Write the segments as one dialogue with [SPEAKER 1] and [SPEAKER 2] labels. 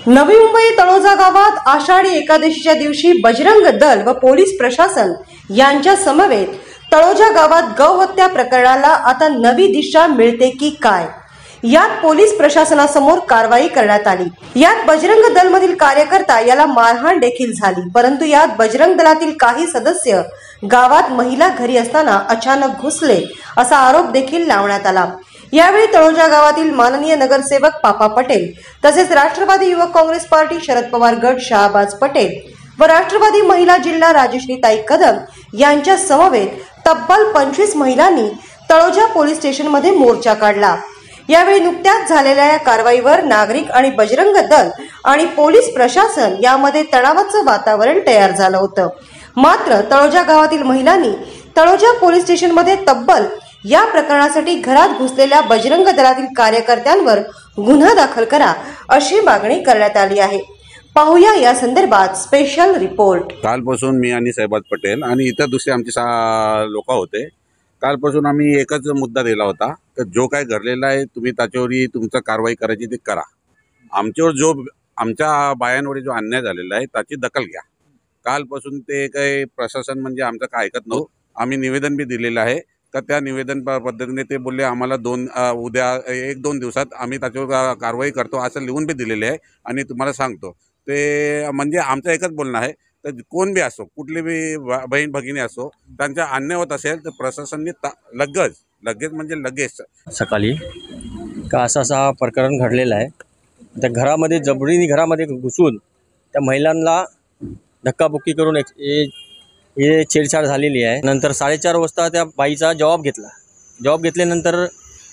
[SPEAKER 1] नवी मुंबई तळोजा गावात आषाढी एकादशीच्या दिवशी बजरंग दल व पोलीस प्रशासन यांच्या समवेत तळोजा गावात गौहत्या प्रकरणाला आता नवी दिशा मिळते की काय, यात पोलीस प्रशासनासमोर कारवाई करण्यात आली। यात बजरंग दल मधील कार्यकर्ता याला मारहाण देखील झाली, परंतु यात बजरंग दलातील काही सदस्य गावात महिला घरी असताना अचानक घुसले असा आरोप देखील लावण्यात आला। यावेळी तळोजा गावातील माननीय नगरसेवक पापा पटेल तसेच राष्ट्रवादी युवक काँग्रेस पार्टी शरद पवार गट शाहबाज पटेल व राष्ट्रवादी महिला जिल्हा राजश्रीताई कदम यांच्या समवेत तब्बल 25 महिलांनी तळोजा पोलीस स्टेशनमध्ये मोर्चा काढला। यावेळी नुकत्याच झालेल्या या कारवाईवर नागरिक आणि बजरंग दल आणि पोलीस प्रशासन यामध्ये तणावाचं वातावरण तयार झालं होतं। मात्र तळोजा गावातील महिलांनी तळोजा पोलीस स्टेशनमध्ये तब्बल या प्रकरणासाठी घरात घुसलेल्या बजरंग दलातील कार्यकर्त्यांवर गुन्हा दाखल करा अशी मागणी करण्यात आली आहे। पाहूया या संदर्भात स्पेशल रिपोर्ट।
[SPEAKER 2] कालपासून मी आणि साहेबाज पटेल आणि इतर दुसरे आमचे लोक होते। कालपासून आम्ही एकच मुद्दा दिला होता की जो काय घडलेला आहे तुम्ही त्याच्यावर तुमचं कारवाई करायची ते करा। आमच्यावर जो आमच्या बायांवर जो अन्याय झालेला आहे त्याची दखल घ्या। कालपासून ते काही प्रशासन म्हणजे आमचं काय ऐकत नव्हतं। आम्ही निवेदन बी दिलेलं आहे तर त्या निवेदन पद्धतीने ते बोलले आम्हाला उद्या 1-2 दिवसात आम्ही त्याच्यावर कारवाई करतो असं लिहून बी दिलेले आहे। आणि तुम्हाला सांगतो ते म्हणजे आमचं एकच बोलणं आहे तर कोण बी असो, कुठली बी बहीण भगिनी असो, त्यांचा अन्याय होत असेल तर प्रशासनाने लगेच म्हणजे लगेच
[SPEAKER 3] सकाळी का असा प्रकरण घडलेलं आहे। त्या घरामध्ये जबरीने घरामध्ये घुसून त्या महिलांना धक्काबुक्की करून हे छेडछाड झालेली आहे। नंतर 4:30 वाजता त्या बाईचा जबाब घेतला। जबाब घेतल्यानंतर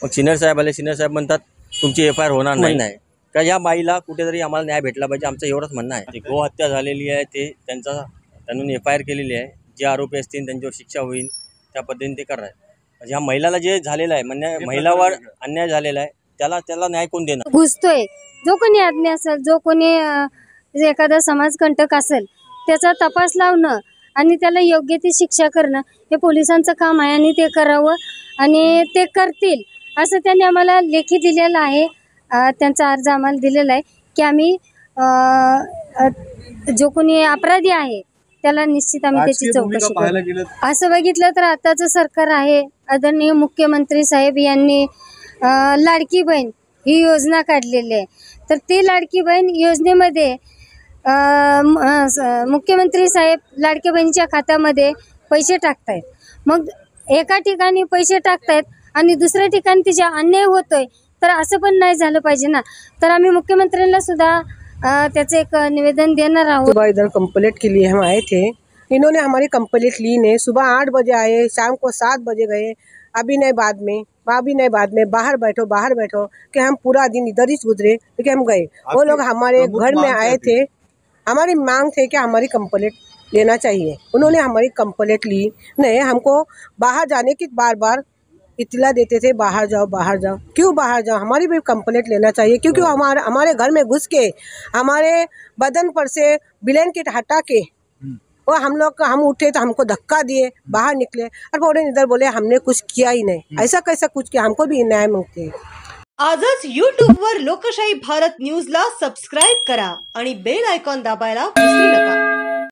[SPEAKER 3] मग सिनियर साहेब आले। सिनियर साहेब म्हणतात तुमची FIR होणार नाही का या बाईला कुठेतरी आम्हाला न्याय भेटला पाहिजे, आमचं एवढंच म्हणणं आहे। गोहत्या झालेली आहे ते त्यांनी FIR केलेली आहे। जे आरोपी असतील त्यांच्यावर शिक्षा होईल त्या पद्धतीने ते करणार आहे। म्हणजे ह्या महिलाला जे झालेलं आहे म्हणजे महिलावर अन्याय झालेला आहे त्याला न्याय कोण देणार?
[SPEAKER 4] घुसतोय जो कोणी आज्ञा असेल, जो कोणी एखादा समाजकंटक असेल त्याचा तपास लावणं आणि त्याला योग्य ती शिक्षा करणं हे पोलिसांचं काम आहे आणि ते करावं आणि ते करतील असं त्यांनी आम्हाला लेखी दिलेलं आहे। त्यांचा अर्ज आम्हाला दिलेला आहे की आम्ही जो कोणी अपराधी आहे त्याला निश्चित आम्ही त्याची चौकशी करू। असं बघितलं तर आताचं सरकार आहे, आदरणीय मुख्यमंत्री साहेब यांनी लाडकी बहीण ही योजना काढलेली आहे। तर ती लाडकी बहीण योजनेमध्ये मुख्यमंत्री साहेब लाडक्या बहिणीच्या खात्यामध्ये पैसे टाकतायत। मग एका ठिकाणी पैसे टाकतायत आणि दुसऱ्या ठिकाणी तिचा अन्याय होतोय, तर असं पण नाही झालं पाहिजे ना। तर आम्ही मुख्यमंत्र्यांना सुद्धा त्याचे एक निवेदन देणार आहोत।
[SPEAKER 5] सुबह इधर कंप्लेंट के लिए हम आए थे, इन्होंने हमारी कंप्लेंट ली नहीं। सुबह 8 बजे आए, शाम को 7 बजे गए, अभी नहीं बाद में बाहर बैठो कि हम पूरा दिन इधर ही गुजरे क्योंकि हम गए। वो लोग हमारे घर में आए थे, हमारी मांग थे कि हमारी कंप्लेंट लेना चाहिए। उन्होंने हमारी कंप्लेंट ली नहीं। हमको बाहर जाने की बार इतला देते थे बाहर जाओ। क्यों बाहर जाओ? हमारी भी कंप्लेंट लेना चाहिए क्योंकि हमारे घर में घुस के हमारे बदन पर से ब्लैंकेट हटा के और हम उठे तो हमको धक्का दिए, बाहर निकले और बोले इधर बोले हमने कुछ किया ही नहीं। ऐसा कैसा कुछ किया? हमको भी न्याय मांगते हैं।
[SPEAKER 1] आजच YouTube वर लोकशाही भारत न्यूजला सबस्क्राइब करा आणि बेल आयकॉन दाबायला विसरू नका।